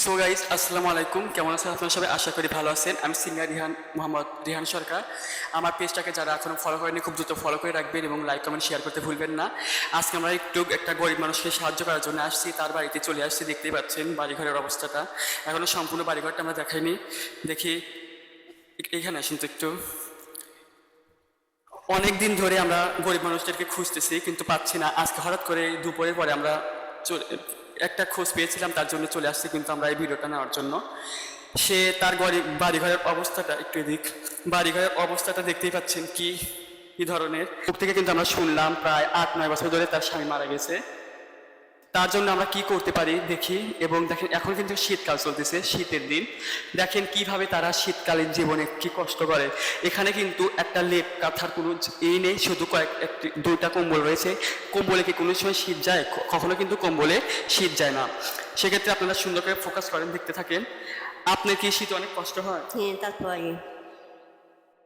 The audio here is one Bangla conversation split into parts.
সো গাইজ আসসালামু আলাইকুম, কেমন আছেন আপনারা সবাই? আশা করি ভালো আছেন। আমি সিঙ্গার রিহান, মোহাম্মদ রিহান সরকার। আমার পেজটাকে যারা এখনও ফলো করেনি খুব দ্রুত ফলো করে রাখবেন এবং লাইক কমেন্ট শেয়ার করতে ভুলবেন না। আজকে আমরা একটা গরিব মানুষকে সাহায্য করার জন্য আসছি, তার বাড়িতে চলে আসছি। দেখতেই পাচ্ছেন বাড়িঘরের অবস্থাটা, এখনও সম্পূর্ণ বাড়িঘরটা আমরা দেখাইনি। দেখি এখানে আসেন তো একটু। অনেক দিন ধরে আমরা গরিব মানুষদেরকে খুঁজতেছি কিন্তু পাচ্ছি না। আজকে হঠাৎ করে দুপুরের পরে আমরা একটা খোঁজ পেয়েছিলাম, তার জন্য চলে আসছি কিন্তু আমরা এই ভিডিওটা নেওয়ার জন্য। সে তার বাড়িঘরের অবস্থাটা একটু এদিক, বাড়িঘরের অবস্থাটা দেখতেই পাচ্ছেন কি কি ধরনের। মুখ থেকে কিন্তু আমরা শুনলাম প্রায় 8-9 বছর ধরে তার স্বামী মারা গেছে। তার জন্য আমরা কি করতে পারি দেখি। এবং দেখেন এখন কিন্তু শীতকাল চলতেছে, শীতের দিন। দেখেন কিভাবে তারা শীতকালীন জীবনে কি কষ্ট করে। এখানে কিন্তু একটা লেপ কাঁথার কোনো এই নেই, শুধু দুইটা কম্বল রয়েছে। কম্বলে কি কোনো সময় শীত যায়? কখনো কিন্তু কম্বলে শীত যায় না। সেক্ষেত্রে আপনারা সুন্দর করে ফোকাস করেন, দেখতে থাকেন। আপনার কি শীতে অনেক কষ্ট হয়? হ্যাঁ, তারপরে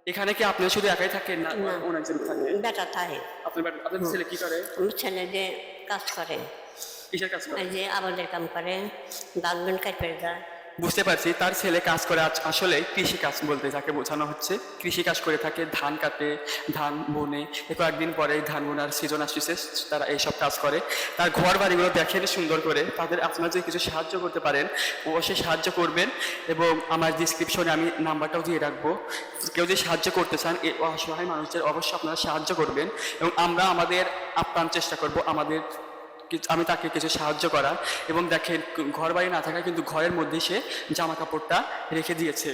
এখানে কি আপনি শুধু একাই থাকেন না অনেকজন থাকে? বেটা থাকে। আপনার ছেলে কি করে? আমার ছেলে যে কাজ করে, কিসের কাজ করে? এই যে আমাদের কাম করে, বাগবেন কাটে যায়। বুঝতে পারছি তার ছেলে কাজ করে। আসলে কৃষি কাজ বলতে যাকে বোঝানো হচ্ছে, কৃষি কাজ করে থাকে। ধান কাটে, ধান বোনে। কয়েকদিন পরে ধান বোনার সিজন আসছে, তারা এইসব কাজ করে। তার ঘর বাড়িগুলো দেখেন সুন্দর করে। তাদের আপনারা যদি কিছু সাহায্য করতে পারেন অবশ্যই সাহায্য করবেন। এবং আমার ডিসক্রিপশনে আমি নাম্বারটাও দিয়ে রাখবো। কেউ যদি সাহায্য করতে চান এই অসহায় মানুষদের অবশ্যই আপনারা সাহায্য করবেন। এবং আমরা আমাদের আপ্রাণ চেষ্টা করব আমি তাকে কিছু সাহায্য করা। এবং দেখেন ঘর বাড়ি না থাকায় কিন্তু ঘরের মধ্যে সে জামা কাপড়টা রেখে দিয়েছে।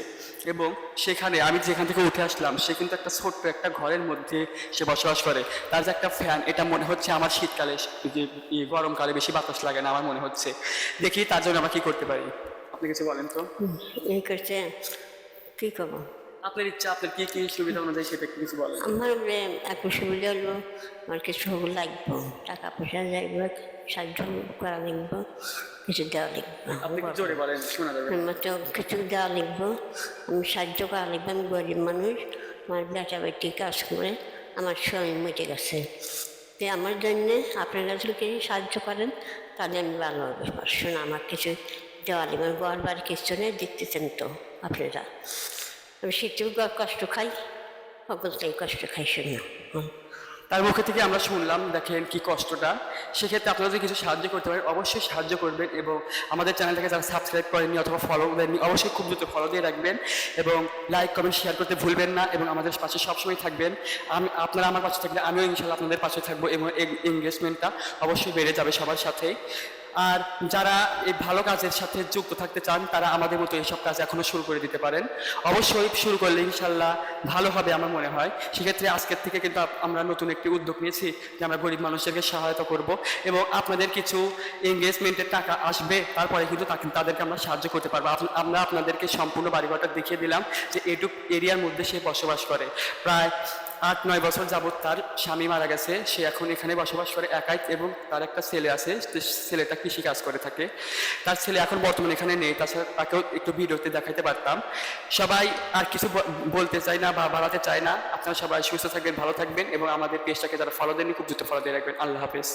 এবং সেখানে আমি যেখান থেকে উঠে আসলাম সে কিন্তু একটা ছোট্ট একটা ঘরের মধ্যে সে বসবাস করে। তার যে একটা ফ্যান, এটা মনে হচ্ছে আমার শীতকালে যে গরমকালে বেশি বাতাস লাগে না আমার মনে হচ্ছে। দেখি তার জন্য আমরা কি করতে পারি, আপনি কিছু বলেন তো। এই করছে, কী করবো? আপনার ইচ্ছা, আপনার কি কি সুবিধা অনুযায়ী সেটা কিছু বলেন। আমার একটু সুবিধা হলো, আমার কিছু লাগবো, টাকা পয়সা যাইব, সাহায্য করা লাগবো, কিছু দেওয়া আপনি কি লাগবো। জোরে বলেন, শোনা যাবে। আমার তো কিছু দেওয়া লাগবো, আমি সাহায্য করা লাগবে। আমি গরিব মানুষ, আমার বেটা বেটি কাজ করে আমার স্বামী মেটে গেছে। তো আমার জন্যে আপনারা যদি কিছু সাহায্য করেন তাহলে আমি ভালো হবে। শোনা আমার কিছু দেওয়া লাগবে। ঘর বাড়ি কিছু নেই, দেখতেছেন তো আপনারা। আমি শীতেও কষ্ট খাই, সকলটাই কষ্ট খাই। শুনে তার মুখে থেকে আমরা শুনলাম দেখেন কি কষ্টটা। সেক্ষেত্রে আপনারা যদি কিছু সাহায্য করতে পারেন অবশ্যই সাহায্য করবেন। এবং আমাদের চ্যানেলটাকে যারা সাবস্ক্রাইব করেননি অথবা ফলো দেননি অবশ্যই খুব দ্রুত ফলো দিয়ে রাখবেন। এবং লাইক কমেন্ট শেয়ার করতে ভুলবেন না। এবং আমাদের পাশে সবসময় থাকবেন। আপনারা আমার পাশে থাকলে আমিও ইনশাল্লাহ আপনাদের পাশে থাকবো। এবং এনগেজমেন্টটা অবশ্যই বেড়ে যাবে সবার সাথেই। আর যারা এই ভালো কাজের সাথে যুক্ত থাকতে চান তারা আমাদের মতো এইসব কাজ এখনও শুরু করে দিতে পারেন। অবশ্যই শুরু করলে ইনশাল্লাহ ভালো হবে আমার মনে হয়। সেক্ষেত্রে আজকের থেকে কিন্তু আমরা নতুন একটি উদ্যোগ নিয়েছি যে আমরা গরিব মানুষদেরকে সহায়তা করব। এবং আপনাদের কিছু এনগেজমেন্টের টাকা আসবে, তারপরে কিন্তু তাদেরকে আমরা সাহায্য করতে পারবো। আমরা আপনাদেরকে সম্পূর্ণ বাড়িঘরটা দেখিয়ে দিলাম যে এটুক এরিয়ার মধ্যে সে বসবাস করে। প্রায় 8-9 বছর যাবৎ তার স্বামী মারা গেছে, সে এখন এখানে বসবাস করে একাই। এবং তার একটা ছেলে আছে, ছেলেটা কৃষি কাজ করে থাকে। তার ছেলে এখন বর্তমানে এখানে নেই, তাছাড়া তাকেও একটু ভিডিওতে দেখাইতে পারতাম। সবাই আর কিছু বলতে চাই না বা বাড়াতে চাই না। আপনারা সবাই সুস্থ থাকবেন, ভালো থাকবেন। এবং আমাদের পেজটাকে যারা ফলো দেননি খুব দ্রুত ফলো দিয়ে রাখবেন। আল্লাহ হাফেজ।